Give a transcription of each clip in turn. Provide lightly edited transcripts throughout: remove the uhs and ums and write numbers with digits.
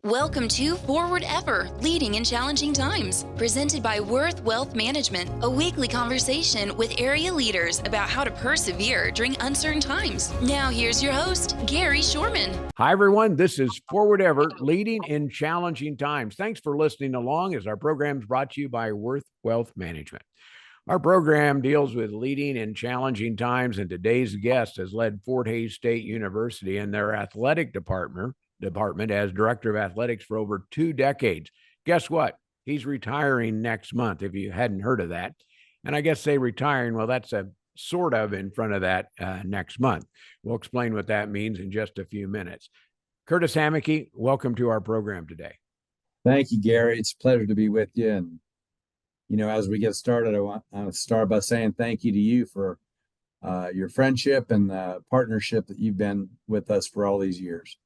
Welcome to Forward Ever, Leading in Challenging Times, presented by Worth Wealth Management, a weekly conversation with area leaders about how to persevere during uncertain times. Now here's your host, Gary Shorman. Hi, everyone. This is Forward Ever, Leading in Challenging Times. Thanks for listening along as our program is brought to you by Worth Wealth Management. Our program deals with leading in challenging times, and today's guest has led Fort Hays State University and their athletic department as director of athletics for over 2 decades. Guess what? He's retiring next month, if you hadn't heard of that. And I guess say retiring, well, that's a sort of in front of that next month. We'll explain what that means in just a few minutes. Curtis Hammeke, welcome to our program today. Thank you, Gary. It's a pleasure to be with you. And, as we get started, I want to start by saying thank you to you for your friendship and the partnership that you've been with us for all these years.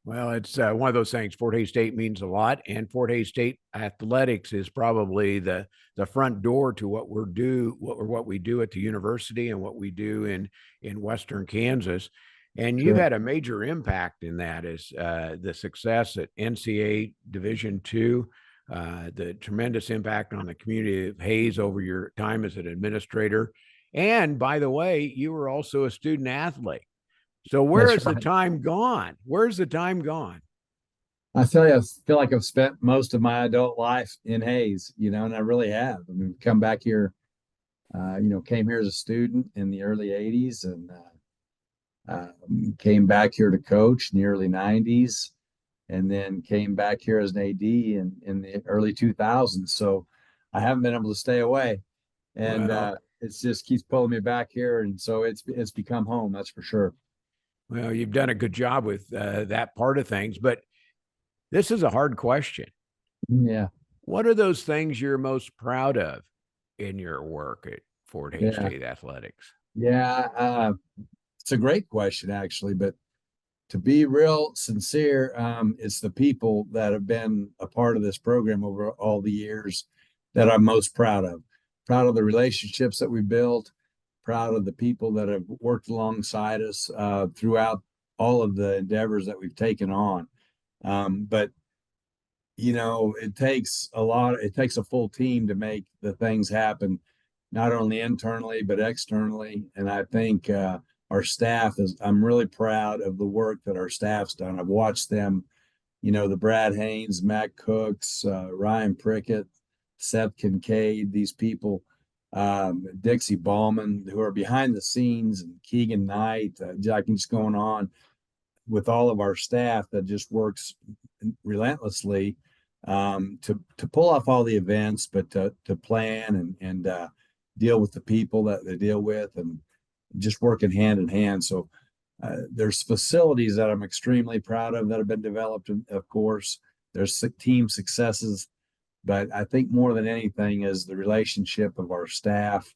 Well, it's one of those things. Fort Hays State means a lot, and Fort Hays State athletics is probably the front door to what we do at the university and what we do in Western Kansas. And Sure. you've had a major impact in that is the success at NCAA Division II, the tremendous impact on the community of Hays over your time as an administrator. And by the way, you were also a student athlete. So where That's has right. the time gone? Where's the time gone? I feel like I've spent most of my adult life in Hays, and I really have. I mean, come back here, came here as a student in the early 80s and came back here to coach in the early 90s, and then came back here as an AD in the early 2000s. So I haven't been able to stay away. And it just keeps pulling me back here. And so it's become home, that's for sure. Well, you've done a good job with that part of things, but this is a hard question. Yeah. What are those things you're most proud of in your work at Fort Hays State Athletics? Yeah, it's a great question, actually. But to be real sincere, it's the people that have been a part of this program over all the years that I'm most proud of. Proud of the relationships that we built. Proud of the people that have worked alongside us throughout all of the endeavors that we've taken on. But it takes a full team to make the things happen, not only internally, but externally. And I think our staff I'm really proud of the work that our staff's done. I've watched them, the Brad Haynes, Matt Cooks, Ryan Prickett, Seth Kincaid, these people, Dixie Ballman, who are behind the scenes, and Keegan Knight, I can just going on with all of our staff that just works relentlessly to pull off all the events, but to plan and deal with the people that they deal with, and just working hand in hand. So there's facilities that I'm extremely proud of that have been developed, of course. There's team successes. But I think more than anything is the relationship of our staff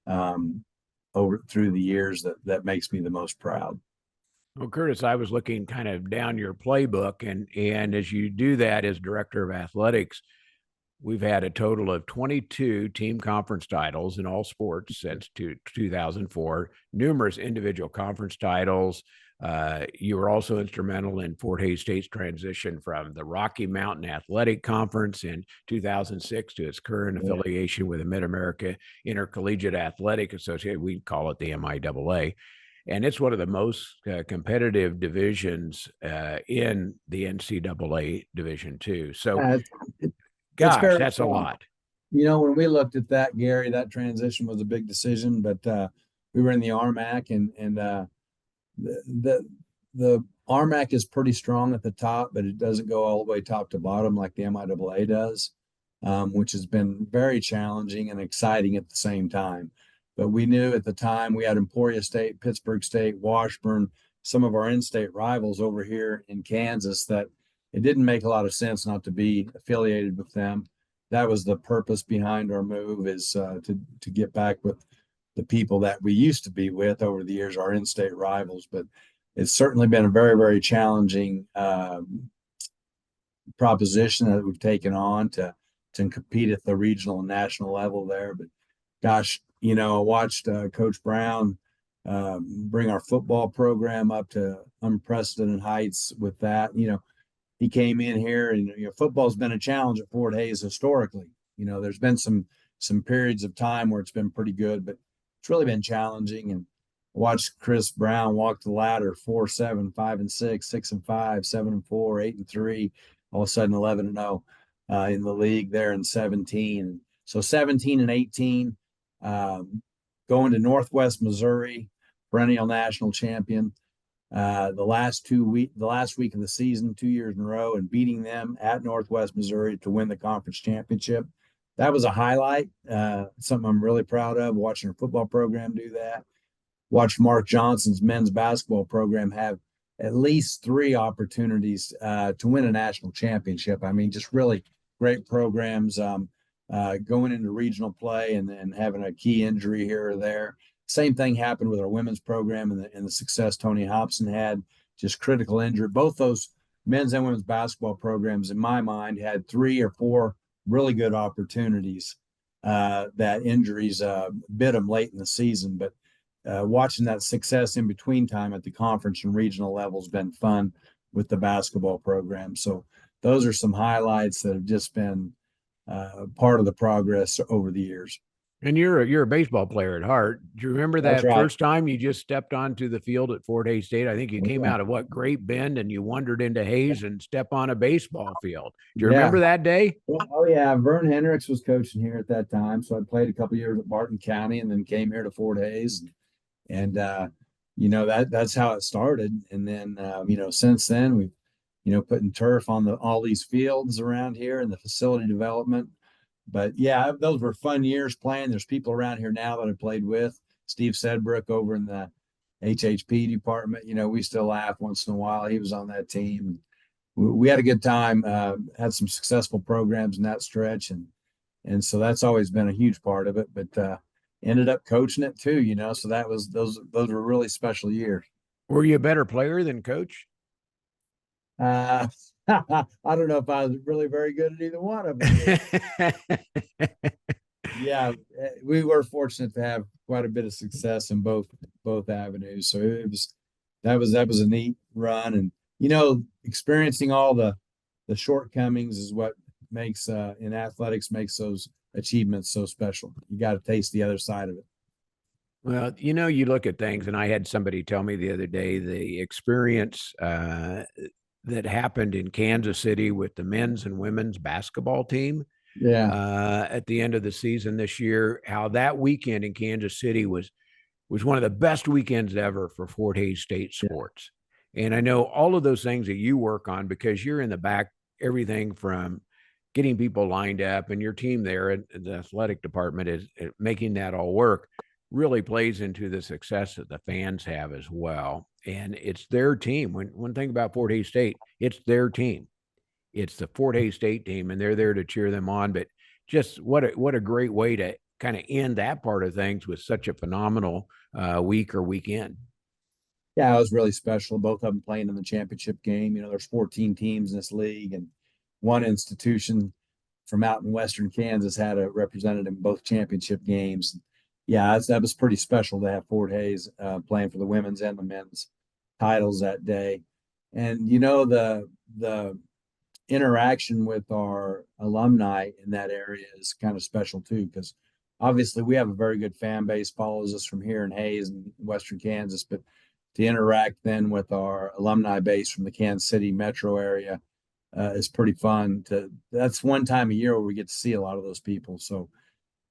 over through the years that makes me the most proud. Well, Curtis, I was looking kind of down your playbook, and as you do that as director of athletics, we've had a total of 22 team conference titles in all sports since 2004, numerous individual conference titles. You were also instrumental in Fort Hays State's transition from the Rocky Mountain Athletic Conference in 2006 to its current affiliation with the Mid-America Intercollegiate Athletic Association. We call it the MIAA. And it's one of the most competitive divisions in the NCAA Division II. So, gosh, that's a lot. When we looked at that, Gary, that transition was a big decision, but we were in the RMAC, and the RMAC is pretty strong at the top, but it doesn't go all the way top to bottom like the MIAA does, which has been very challenging and exciting at the same time. But we knew at the time we had Emporia State, Pittsburgh State, Washburn, some of our in-state rivals over here in Kansas, that it didn't make a lot of sense not to be affiliated with them. That was the purpose behind our move, is to get back with the people that we used to be with over the years, our in-state rivals. But it's certainly been a very, very challenging proposition that we've taken on to compete at the regional and national level there. But gosh, I watched Coach Brown bring our football program up to unprecedented heights with that. he came in here, and football's been a challenge at Fort Hays historically. There's been some periods of time where it's been pretty good, but it's really been challenging. And watched Chris Brown walk the ladder 4-7, 5-6, 6-5, 7-4, 8-3, all of a sudden 11-0 in the league there in 17. So 17 and 18, going to Northwest Missouri, perennial national champion. The last week of the season, 2 years in a row, and beating them at Northwest Missouri to win the conference championship. That was a highlight, something I'm really proud of, watching our football program do that. Watched Mark Johnson's men's basketball program have at least 3 opportunities to win a national championship. I mean, just really great programs, going into regional play and then having a key injury here or there. Same thing happened with our women's program and the success Tony Hobson had, just critical injury. Both those men's and women's basketball programs, in my mind, had 3 or 4 really good opportunities that injuries bit them late in the season. But watching that success in between time at the conference and regional level has been fun with the basketball program. So those are some highlights that have just been part of the progress over the years. And you're a baseball player at heart. Do you remember that right. first time you just stepped onto the field at Fort Hays State? I think you came Yeah. out of Great Bend, and you wandered into Hays and step on a baseball field. Do you Yeah. remember that day? Oh yeah, Vern Hendricks was coaching here at that time, so I played a couple years at Barton County and then came here to Fort Hays, and that's how it started. And then since then we've putting turf on all these fields around here and the facility development. But yeah, those were fun years playing. There's people around here now that I played with. Steve Sedbrook over in the HHP department. We still laugh once in a while. He was on that team. We had a good time. Had some successful programs in that stretch, and so that's always been a huge part of it. But ended up coaching it too. So that was those were really special years. Were you a better player than coach? I don't know if I was really very good at either one of them. Yeah, we were fortunate to have quite a bit of success in both avenues. So that was a neat run, and experiencing all the shortcomings is what makes in athletics makes those achievements so special. You got to taste the other side of it. Well, you look at things, and I had somebody tell me the other day the experience that happened in Kansas City with the men's and women's basketball team. Yeah. At the end of the season this year, how that weekend in Kansas City was one of the best weekends ever for Fort Hays State sports. Yeah. And I know all of those things that you work on because you're in the back, everything from getting people lined up, and your team there at the athletic department is making that all work, really plays into the success that the fans have as well. And it's their team. One thing about Fort Hays State, it's their team. It's the Fort Hays State team, and they're there to cheer them on. But just what a great way to kind of end that part of things with such a phenomenal week or weekend. Yeah, it was really special. Both of them playing in the championship game. There's 14 teams in this league, and one institution from out in Western Kansas had a representative in both championship games. Yeah, that was pretty special to have Fort Hays playing for the women's and the men's titles that day. And the interaction with our alumni in that area is kind of special too, because obviously we have a very good fan base, follows us from here in Hays and Western Kansas, but to interact then with our alumni base from the Kansas City metro area is pretty fun. That's one time a year where we get to see a lot of those people. So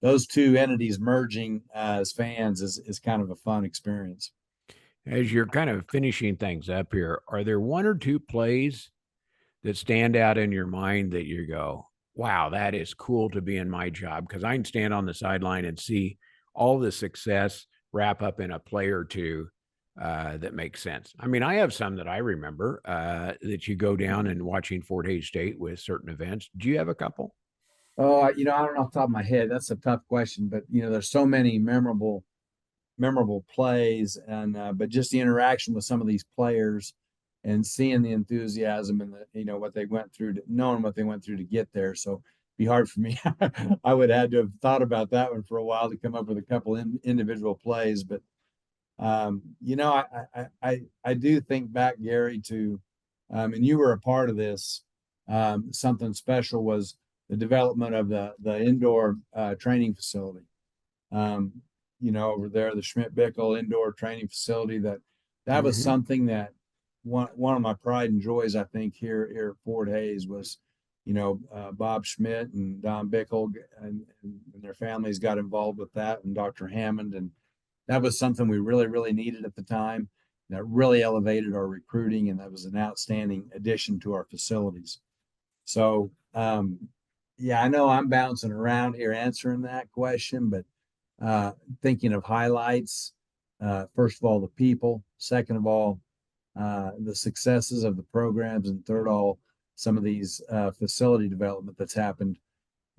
those two entities merging as fans is kind of a fun experience. As you're kind of finishing things up here, are there one or two plays that stand out in your mind that you go, wow, that is cool to be in my job? Because I can stand on the sideline and see all the success wrap up in a play or two that makes sense. I mean, I have some that I remember that you go down and watching Fort Hays State with certain events. Do you have a couple? Oh, I don't know off the top of my head. That's a tough question, but there's so many memorable plays, and but just the interaction with some of these players and seeing the enthusiasm and what they went through, knowing what they went through to get there. So it'd be hard for me. I would have had to have thought about that one for a while to come up with a couple individual plays, but I do think back, Gary, to and you were a part of this. Something special was the development of the indoor training facility. Over there, the Schmidt-Bickel indoor training facility. That was something that one of my pride and joys, I think, here at Fort Hays was, Bob Schmidt and Don Bickel and their families got involved with that, and Dr. Hammond, and that was something we really, really needed at the time. That really elevated our recruiting, and that was an outstanding addition to our facilities. So, I know I'm bouncing around here answering that question, but thinking of highlights, first of all, the people, second of all, the successes of the programs, and third of all, some of these facility development that's happened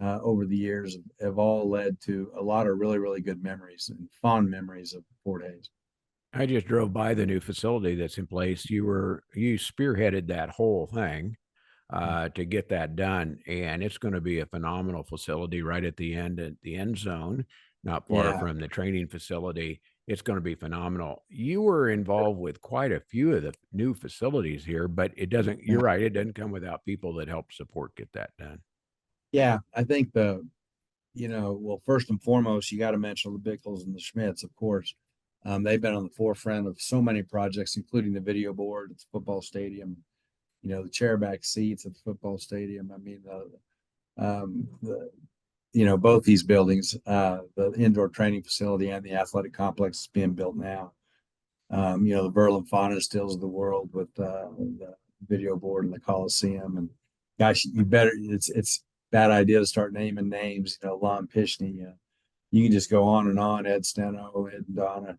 over the years have all led to a lot of really, really good memories and fond memories of Fort Hays. I just drove by the new facility that's in place. You spearheaded that whole thing to get that done, and it's going to be a phenomenal facility right at the end zone, not far from the training facility. It's going to be phenomenal. You were involved with quite a few of the new facilities here, but you're right, it doesn't come without people that help support get that done. Yeah, I think first and foremost, you got to mention the Bickles and the Schmidts, of course. They've been on the forefront of so many projects, including the video board at the football stadium, the chairback seats at the football stadium. I mean, both these buildings, the indoor training facility and the athletic complex is being built now. The Verlin Fauna Stills of the world with the video board and the Coliseum. And gosh, it's bad idea to start naming names, Lon Pishney. You can just go on and on, Ed Steno, Ed and Donna.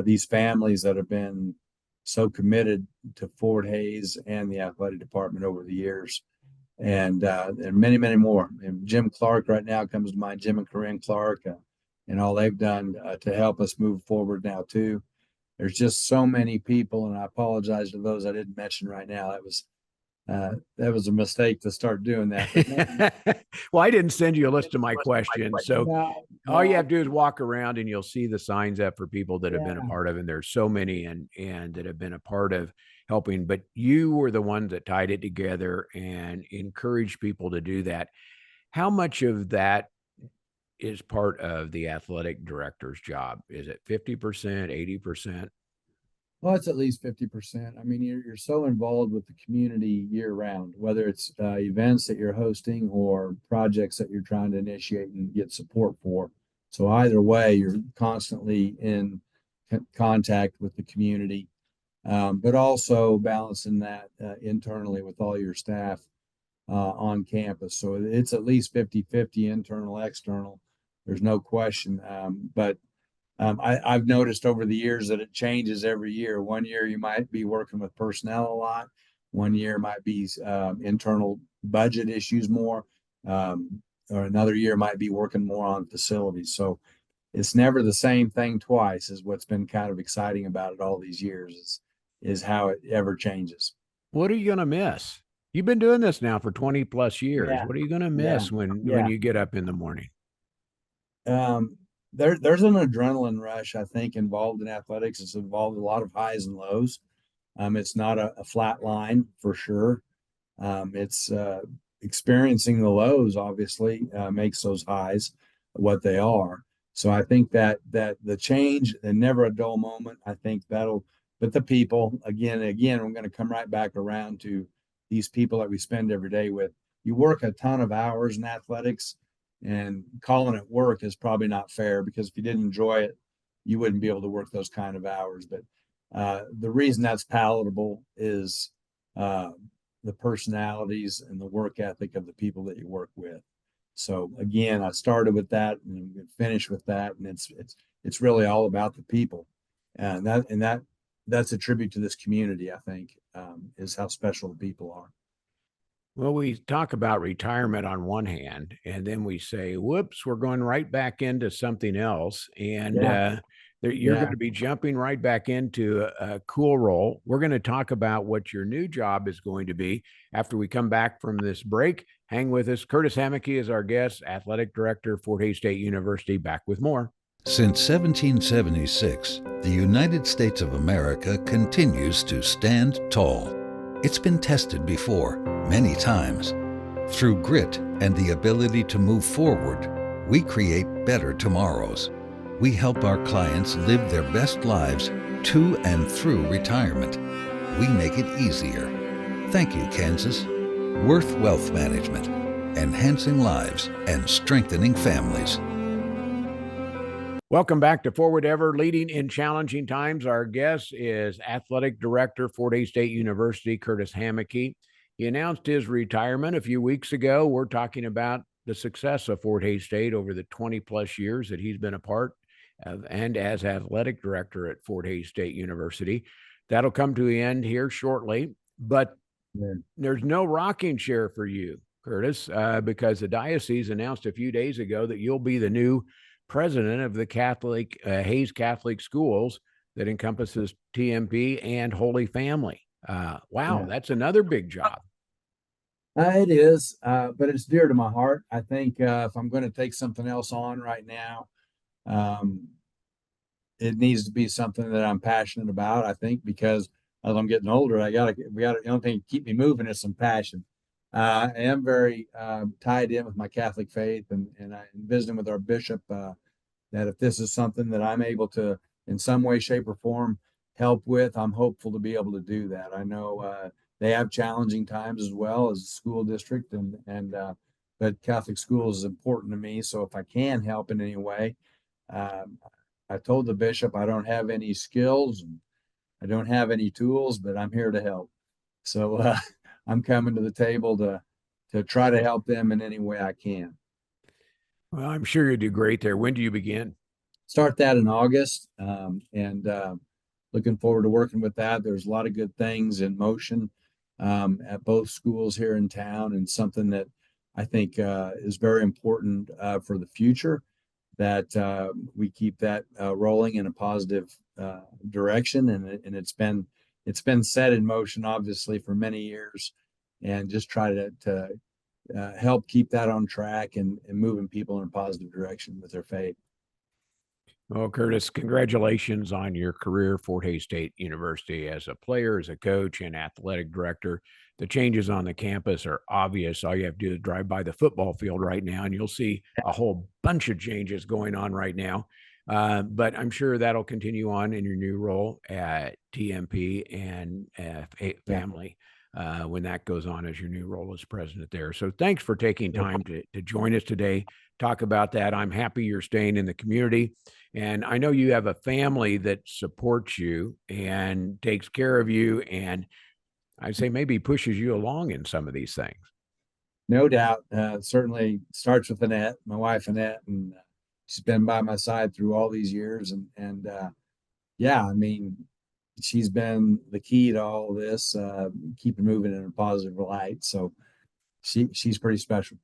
These families that have been so committed to Fort Hays and the athletic department over the years, and many, many more. And Jim Clark right now comes to mind, Jim and Corinne Clark, and all they've done to help us move forward now too. There's just so many people, and I apologize to those I didn't mention right now. That was a mistake to start doing that. Well, I didn't send you a list of my questions. So all you have to do is walk around and you'll see the signs up for people that have been a part of it. And there's so many and that have been a part of helping, but you were the one that tied it together and encouraged people to do that. How much of that is part of the athletic director's job? Is it 50%, 80%? Well, it's at least 50%. I mean, you're so involved with the community year round, whether it's events that you're hosting or projects that you're trying to initiate and get support for. So either way, you're constantly in contact with the community, but also balancing that internally with all your staff on campus. So it's at least 50-50 internal, external. There's no question. But I've noticed over the years that it changes every year. One year you might be working with personnel a lot. One year might be internal budget issues more, or another year might be working more on facilities. So it's never the same thing twice, is what's been kind of exciting about it all these years, is how it ever changes. What are you going to miss? You've been doing this now for 20 plus years. Yeah. What are you going to miss when you get up in the morning? There's an adrenaline rush, I think, involved in athletics. It's involved a lot of highs and lows. It's not a flat line for sure. It's experiencing the lows, obviously, makes those highs what they are. So I think that the change and never a dull moment, I think but the people, again, we're going to come right back around to these people that we spend every day with. You work a ton of hours in athletics, and calling it work is probably not fair, because if you didn't enjoy it, you wouldn't be able to work those kind of hours. But the reason that's palatable is the personalities and the work ethic of the people that you work with. So again, I started with that and finished with that, and it's really all about the people, and that's a tribute to this community, I think, is how special the people are. Well, we talk about retirement on one hand, and then we say, whoops, we're going right back into something else. And you're going to be jumping right back into a cool role. We're going to talk about what your new job is going to be after we come back from this break. Hang with us. Curtis Hammeke is our guest, Athletic Director, Fort Hays State University. Back with more. Since 1776, the United States of America continues to stand tall. It's been tested before, many times. Through grit and the ability to move forward, we create better tomorrows. We help our clients live their best lives to and through retirement. We make it easier. Thank you, Kansas. Worth Wealth Management, enhancing lives and strengthening families. Welcome back to Forward Ever, Leading in Challenging Times. Our guest is Athletic Director, Fort Hays State University, Curtis Hammeke. He announced his retirement a few weeks ago. We're talking about the success of Fort Hays State over the 20-plus years that he's been a part of, and as Athletic Director at Fort Hays State University. That'll come to the end here shortly, but there's no rocking chair for you, Curtis, because the diocese announced a few days ago that you'll be the new president of the Hays Catholic Schools that encompasses TMP and Holy Family. Wow, that's another big job. It is, but it's dear to my heart. I think if I'm going to take something else on right now, it needs to be something that I'm passionate about. I think because as I'm getting older, the only thing to keep me moving is some passion. I am very tied in with my Catholic faith, and I'm visiting with our bishop that if this is something that I'm able to, in some way, shape, or form, help with, I'm hopeful to be able to do that. I know they have challenging times as well as a school district, but Catholic schools is important to me. So if I can help in any way, I told the bishop I don't have any skills, and I don't have any tools, but I'm here to help. So I'm coming to the table to try to help them in any way I can. Well, I'm sure you do great there. When do you begin? Start that in August, and looking forward to working with that. There's a lot of good things in motion at both schools here in town, and something that I think is very important for the future, that we keep that rolling in a positive direction. And it's been set in motion, obviously, for many years, and just try to help keep that on track and moving people in a positive direction with their faith. Well, Curtis, congratulations on your career, Fort Hays State University, as a player, as a coach, and athletic director. The changes on the campus are obvious. All you have to do is drive by the football field right now, and you'll see a whole bunch of changes going on right now. But I'm sure that'll continue on in your new role at TMP and Family when that goes on as your new role as president there. So thanks for taking time to join us today, talk about that. I'm happy you're staying in the community. And I know you have a family that supports you and takes care of you, and I'd say maybe pushes you along in some of these things. No doubt. Certainly starts with Annette, my wife Annette, and she's been by my side through all these years. And yeah, I mean, she's been the key to all of this, keeping moving in a positive light. So she's pretty special.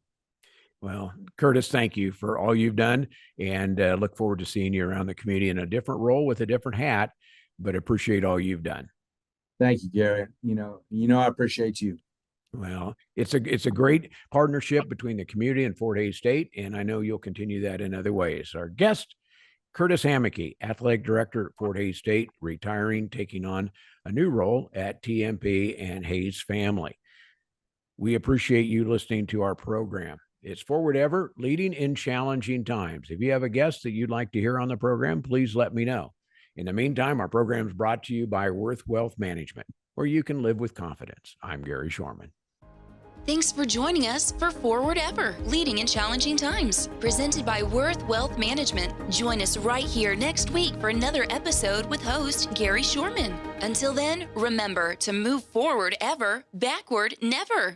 Well, Curtis, thank you for all you've done, and look forward to seeing you around the community in a different role with a different hat, but appreciate all you've done. Thank you, Gary. You know, I appreciate you. Well, it's a great partnership between the community and Fort Hays State, and I know you'll continue that in other ways. Our guest, Curtis Hammeke, Athletic Director at Fort Hays State, retiring, taking on a new role at TMP and Hays Family. We appreciate you listening to our program. It's Forward Ever, Leading in Challenging Times. If you have a guest that you'd like to hear on the program, please let me know. In the meantime, our program is brought to you by Worth Wealth Management, where you can live with confidence. I'm Gary Shorman. Thanks for joining us for Forward Ever, Leading in Challenging Times, presented by Worth Wealth Management. Join us right here next week for another episode with host Gary Shorman. Until then, remember to move forward ever, backward never.